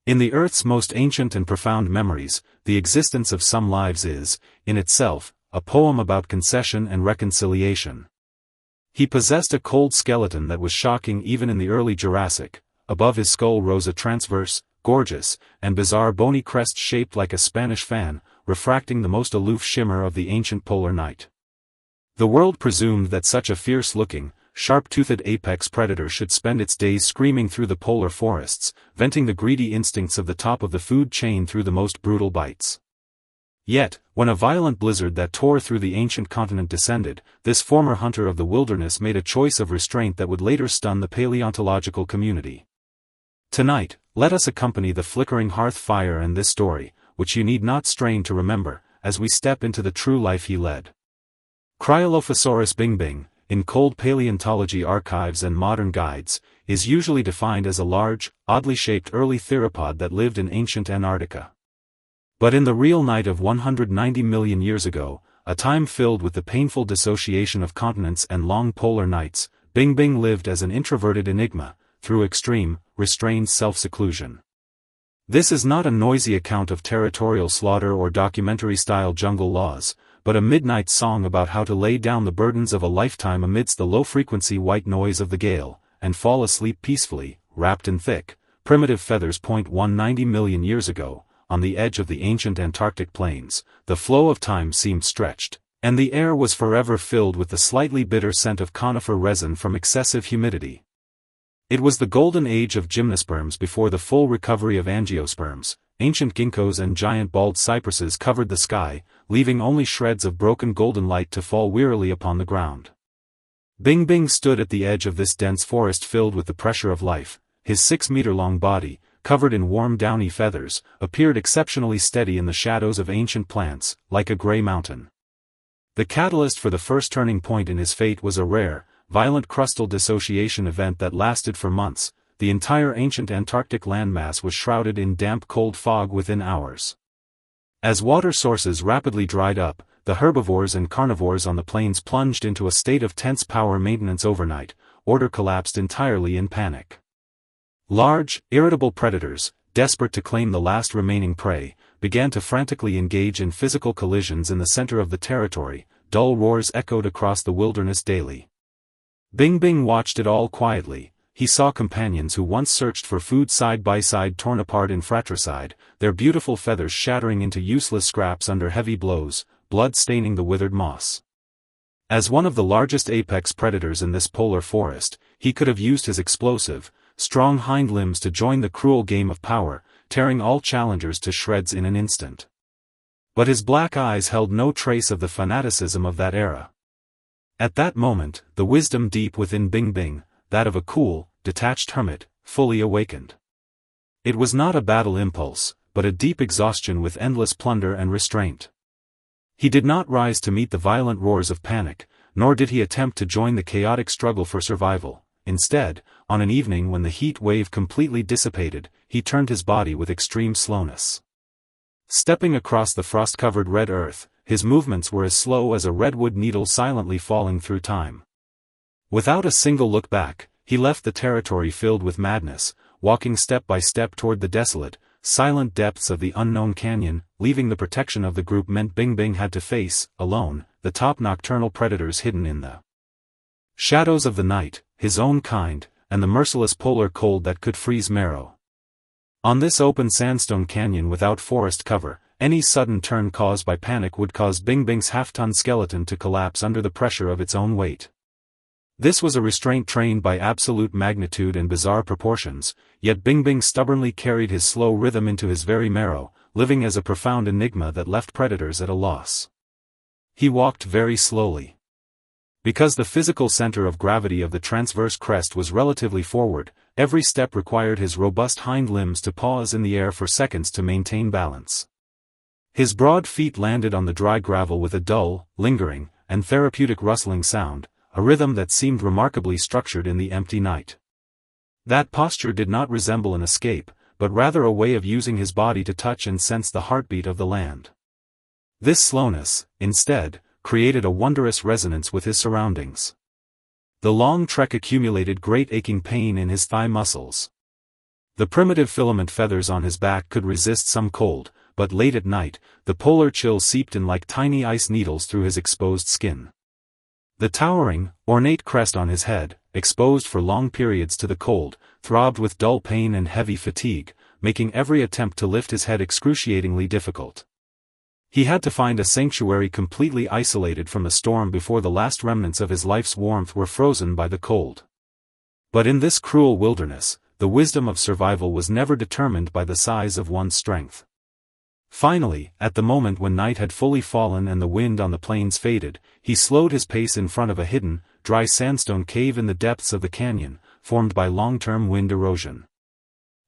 In the Earth's most ancient and profound memories, the existence of some lives is, in itself, a poem about concession and reconciliation. He possessed a cold skeleton that was shocking even in the early Jurassic. Above his skull rose a transverse, gorgeous, and bizarre bony crest shaped like a Spanish fan, refracting the most aloof shimmer of the ancient polar night. The world presumed that such a fierce-looking, sharp-toothed apex predator should spend its days screaming through the polar forests, venting the greedy instincts of the top of the food chain through the most brutal bites. Yet, when a violent blizzard that tore through the ancient continent descended, this former hunter of the wilderness made a choice of restraint that would later stun the paleontological community. Tonight, let us accompany the flickering hearth fire and this story, which you need not strain to remember, as we step into the true life he led. Cryolophosaurus bingbing, in cold paleontology archives and modern guides, is usually defined as a large, oddly shaped early theropod that lived in ancient Antarctica. But in the real night of 190 million years ago, a time filled with the painful dissociation of continents and long polar nights, Bingbing lived as an introverted enigma, through extreme, restrained self-seclusion. This is not a noisy account of territorial slaughter or documentary-style jungle laws, but a midnight song about how to lay down the burdens of a lifetime amidst the low-frequency white noise of the gale, and fall asleep peacefully, wrapped in thick, primitive feathers. 190 million years ago, on the edge of the ancient Antarctic plains, the flow of time seemed stretched, and the air was forever filled with the slightly bitter scent of conifer resin from excessive humidity. It was the golden age of gymnosperms before the full recovery of angiosperms. Ancient ginkgos and giant bald cypresses covered the sky, leaving only shreds of broken golden light to fall wearily upon the ground. Bingbing stood at the edge of this dense forest filled with the pressure of life. His 6-meter-long body, covered in warm downy feathers, appeared exceptionally steady in the shadows of ancient plants, like a gray mountain. The catalyst for the first turning point in his fate was a rare, violent crustal dissociation event that lasted for months. The entire ancient Antarctic landmass was shrouded in damp cold fog within hours. As water sources rapidly dried up, the herbivores and carnivores on the plains plunged into a state of tense power maintenance overnight. Order collapsed entirely in panic. Large, irritable predators, desperate to claim the last remaining prey, began to frantically engage in physical collisions in the center of the territory. Dull roars echoed across the wilderness daily. Bingbing watched it all quietly. He saw companions who once searched for food side by side torn apart in fratricide, their beautiful feathers shattering into useless scraps under heavy blows, blood staining the withered moss. As one of the largest apex predators in this polar forest, he could have used his explosive, strong hind limbs to join the cruel game of power, tearing all challengers to shreds in an instant. But his black eyes held no trace of the fanaticism of that era. At that moment, the wisdom deep within Bingbing, that of a cool, detached hermit, fully awakened. It was not a battle impulse, but a deep exhaustion with endless plunder and restraint. He did not rise to meet the violent roars of panic, nor did he attempt to join the chaotic struggle for survival. Instead, on an evening when the heat wave completely dissipated, he turned his body with extreme slowness. Stepping across the frost-covered red earth, his movements were as slow as a redwood needle silently falling through time. Without a single look back, he left the territory filled with madness, walking step by step toward the desolate, silent depths of the unknown canyon. Leaving the protection of the group meant Bingbing had to face, alone, the top nocturnal predators hidden in the shadows of the night, his own kind, and the merciless polar cold that could freeze marrow. On this open sandstone canyon without forest cover, any sudden turn caused by panic would cause Bingbing's half-ton skeleton to collapse under the pressure of its own weight. This was a restraint trained by absolute magnitude and bizarre proportions, yet Bingbing stubbornly carried his slow rhythm into his very marrow, living as a profound enigma that left predators at a loss. He walked very slowly. Because the physical center of gravity of the transverse crest was relatively forward, every step required his robust hind limbs to pause in the air for seconds to maintain balance. His broad feet landed on the dry gravel with a dull, lingering, and therapeutic rustling sound, a rhythm that seemed remarkably structured in the empty night. That posture did not resemble an escape, but rather a way of using his body to touch and sense the heartbeat of the land. This slowness, instead, created a wondrous resonance with his surroundings. The long trek accumulated great aching pain in his thigh muscles. The primitive filament feathers on his back could resist some cold, but late at night, the polar chill seeped in like tiny ice needles through his exposed skin. The towering, ornate crest on his head, exposed for long periods to the cold, throbbed with dull pain and heavy fatigue, making every attempt to lift his head excruciatingly difficult. He had to find a sanctuary completely isolated from the storm before the last remnants of his life's warmth were frozen by the cold. But in this cruel wilderness, the wisdom of survival was never determined by the size of one's strength. Finally, at the moment when night had fully fallen and the wind on the plains faded, he slowed his pace in front of a hidden, dry sandstone cave in the depths of the canyon, formed by long-term wind erosion.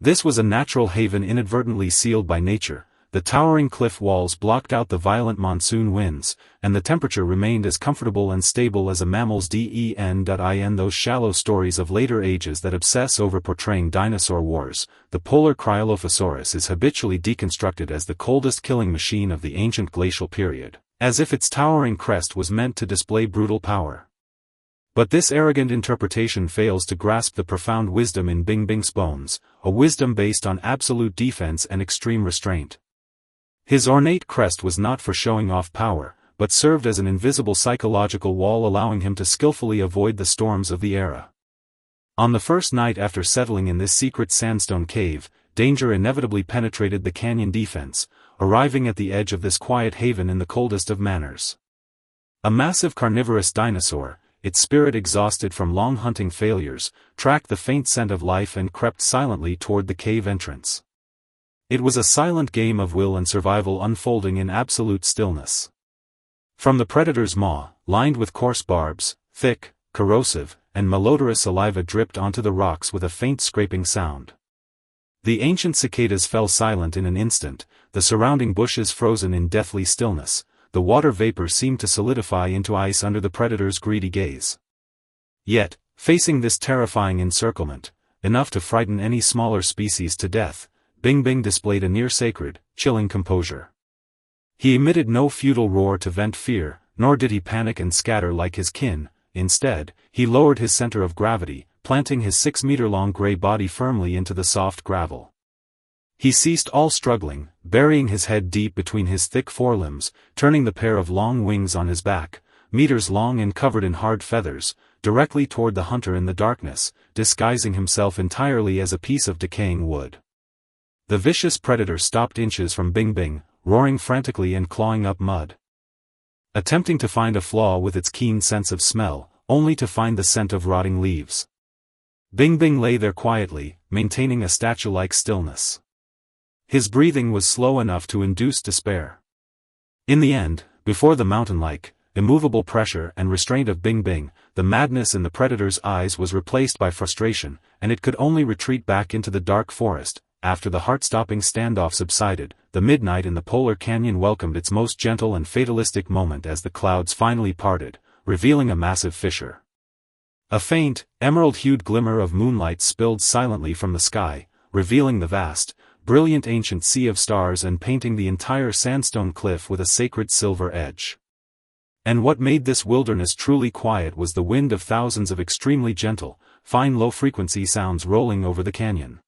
This was a natural haven inadvertently sealed by nature. The towering cliff walls blocked out the violent monsoon winds, and the temperature remained as comfortable and stable as a mammal's den. Those shallow stories of later ages that obsess over portraying dinosaur wars, the polar Cryolophosaurus is habitually deconstructed as the coldest killing machine of the ancient glacial period, as if its towering crest was meant to display brutal power. But this arrogant interpretation fails to grasp the profound wisdom in Bing Bing's bones, a wisdom based on absolute defense and extreme restraint. His ornate crest was not for showing off power, but served as an invisible psychological wall allowing him to skillfully avoid the storms of the era. On the first night after settling in this secret sandstone cave, danger inevitably penetrated the canyon defense, arriving at the edge of this quiet haven in the coldest of manners. A massive carnivorous dinosaur, its spirit exhausted from long hunting failures, tracked the faint scent of life and crept silently toward the cave entrance. It was a silent game of will and survival unfolding in absolute stillness. From the predator's maw, lined with coarse barbs, thick, corrosive, and malodorous saliva dripped onto the rocks with a faint scraping sound. The ancient cicadas fell silent in an instant, the surrounding bushes frozen in deathly stillness, the water vapor seemed to solidify into ice under the predator's greedy gaze. Yet, facing this terrifying encirclement, enough to frighten any smaller species to death, Bing Bing displayed a near-sacred, chilling composure. He emitted no futile roar to vent fear, nor did he panic and scatter like his kin. Instead, he lowered his center of gravity, planting his 6-meter-long gray body firmly into the soft gravel. He ceased all struggling, burying his head deep between his thick forelimbs, turning the pair of long wings on his back, meters long and covered in hard feathers, directly toward the hunter in the darkness, disguising himself entirely as a piece of decaying wood. The vicious predator stopped inches from Bing Bing, roaring frantically and clawing up mud. Attempting to find a flaw with its keen sense of smell, only to find the scent of rotting leaves. Bing Bing lay there quietly, maintaining a statue-like stillness. His breathing was slow enough to induce despair. In the end, before the mountain-like, immovable pressure and restraint of Bing Bing, the madness in the predator's eyes was replaced by frustration, and it could only retreat back into the dark forest. After the heart-stopping standoff subsided, the midnight in the polar canyon welcomed its most gentle and fatalistic moment as the clouds finally parted, revealing a massive fissure. A faint, emerald-hued glimmer of moonlight spilled silently from the sky, revealing the vast, brilliant ancient sea of stars and painting the entire sandstone cliff with a sacred silver edge. And what made this wilderness truly quiet was the wind of thousands of extremely gentle, fine low-frequency sounds rolling over the canyon.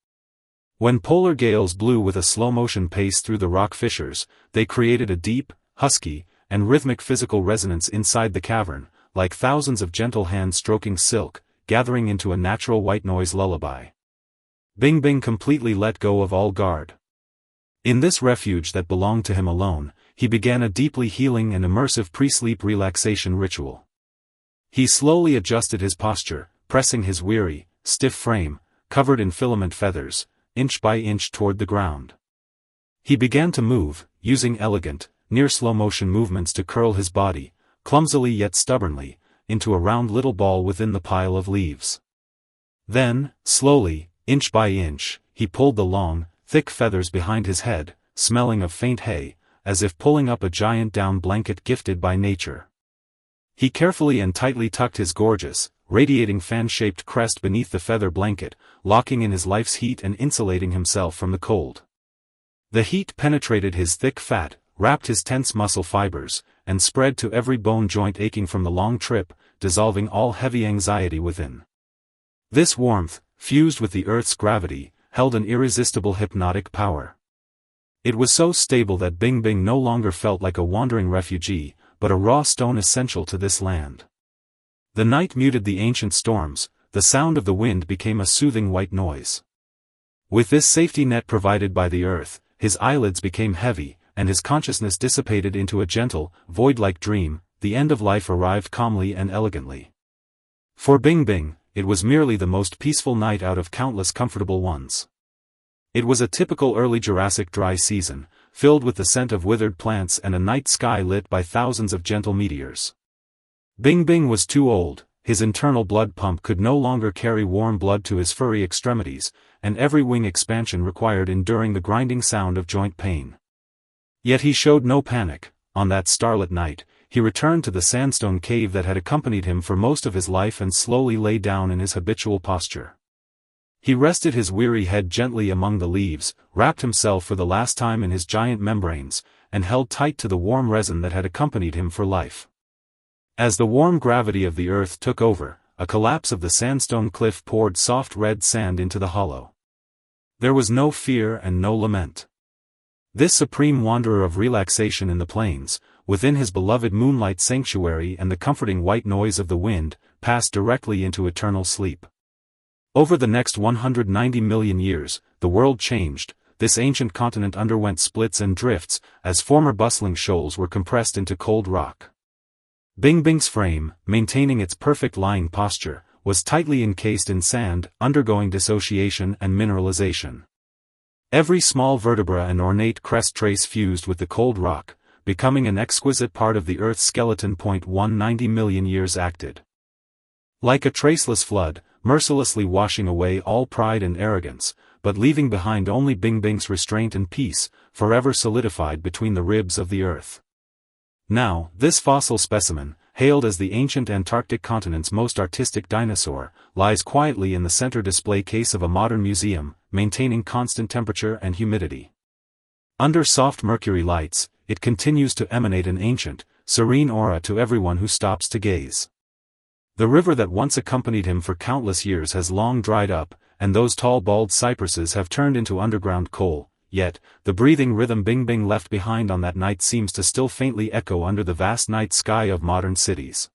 When polar gales blew with a slow-motion pace through the rock fissures, they created a deep, husky, and rhythmic physical resonance inside the cavern, like thousands of gentle hands stroking silk, gathering into a natural white noise lullaby. Bing Bing completely let go of all guard. In this refuge that belonged to him alone, he began a deeply healing and immersive pre-sleep relaxation ritual. He slowly adjusted his posture, pressing his weary, stiff frame, covered in filament feathers, inch by inch toward the ground. He began to move, using elegant, near-slow-motion movements to curl his body, clumsily yet stubbornly, into a round little ball within the pile of leaves. Then, slowly, inch by inch, he pulled the long, thick feathers behind his head, smelling of faint hay, as if pulling up a giant down blanket gifted by nature. He carefully and tightly tucked his gorgeous, radiating fan-shaped crest beneath the feather blanket, locking in his life's heat and insulating himself from the cold. The heat penetrated his thick fat, wrapped his tense muscle fibers, and spread to every bone joint aching from the long trip, dissolving all heavy anxiety within. This warmth, fused with the Earth's gravity, held an irresistible hypnotic power. It was so stable that Bing Bing no longer felt like a wandering refugee, but a raw stone essential to this land. The night muted the ancient storms, the sound of the wind became a soothing white noise. With this safety net provided by the earth, his eyelids became heavy, and his consciousness dissipated into a gentle, void-like dream. The end of life arrived calmly and elegantly. For Bing Bing, it was merely the most peaceful night out of countless comfortable ones. It was a typical early Jurassic dry season, filled with the scent of withered plants and a night sky lit by thousands of gentle meteors. Bing Bing was too old, his internal blood pump could no longer carry warm blood to his furry extremities, and every wing expansion required enduring the grinding sound of joint pain. Yet he showed no panic. On that starlit night, he returned to the sandstone cave that had accompanied him for most of his life and slowly lay down in his habitual posture. He rested his weary head gently among the leaves, wrapped himself for the last time in his giant membranes, and held tight to the warm resin that had accompanied him for life. As the warm gravity of the earth took over, a collapse of the sandstone cliff poured soft red sand into the hollow. There was no fear and no lament. This supreme wanderer of relaxation in the plains, within his beloved moonlight sanctuary and the comforting white noise of the wind, passed directly into eternal sleep. Over the next 190 million years, the world changed. This ancient continent underwent splits and drifts, as former bustling shoals were compressed into cold rock. Bing Bing's frame, maintaining its perfect lying posture, was tightly encased in sand, undergoing dissociation and mineralization. Every small vertebra and ornate crest trace fused with the cold rock, becoming an exquisite part of the Earth's skeleton. 190 million years acted like a traceless flood, mercilessly washing away all pride and arrogance, but leaving behind only Bing Bing's restraint and peace, forever solidified between the ribs of the Earth. Now, this fossil specimen, hailed as the ancient Antarctic continent's most artistic dinosaur, lies quietly in the center display case of a modern museum, maintaining constant temperature and humidity. Under soft mercury lights, it continues to emanate an ancient, serene aura to everyone who stops to gaze. The river that once accompanied him for countless years has long dried up, and those tall bald cypresses have turned into underground coal, yet, the breathing rhythm Bing Bing left behind on that night seems to still faintly echo under the vast night sky of modern cities.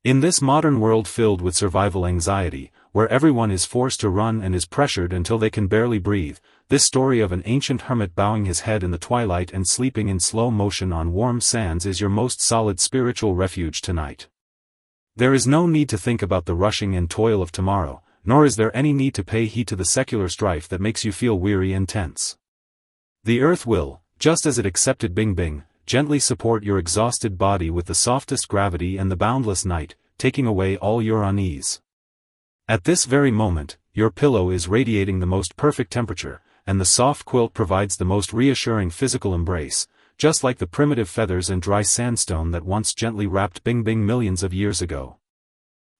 In this modern world filled with survival anxiety, where everyone is forced to run and is pressured until they can barely breathe, this story of an ancient hermit bowing his head in the twilight and sleeping in slow motion on warm sands is your most solid spiritual refuge tonight. There is no need to think about the rushing and toil of tomorrow, nor is there any need to pay heed to the secular strife that makes you feel weary and tense. The earth will, just as it accepted Bing Bing, gently support your exhausted body with the softest gravity and the boundless night, taking away all your unease. At this very moment, your pillow is radiating the most perfect temperature, and the soft quilt provides the most reassuring physical embrace, just like the primitive feathers and dry sandstone that once gently wrapped Bing Bing millions of years ago.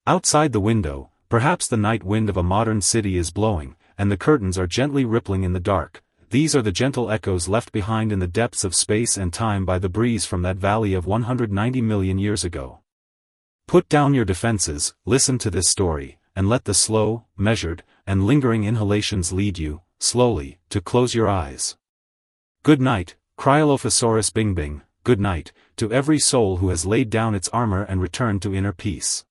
Outside the window, perhaps the night wind of a modern city is blowing, and the curtains are gently rippling in the dark. These are the gentle echoes left behind in the depths of space and time by the breeze from that valley of 190 million years ago. Put down your defenses, listen to this story, and let the slow, measured, and lingering inhalations lead you, slowly, to close your eyes. Good night, Cryolophosaurus Bing Bing, good night, to every soul who has laid down its armor and returned to inner peace.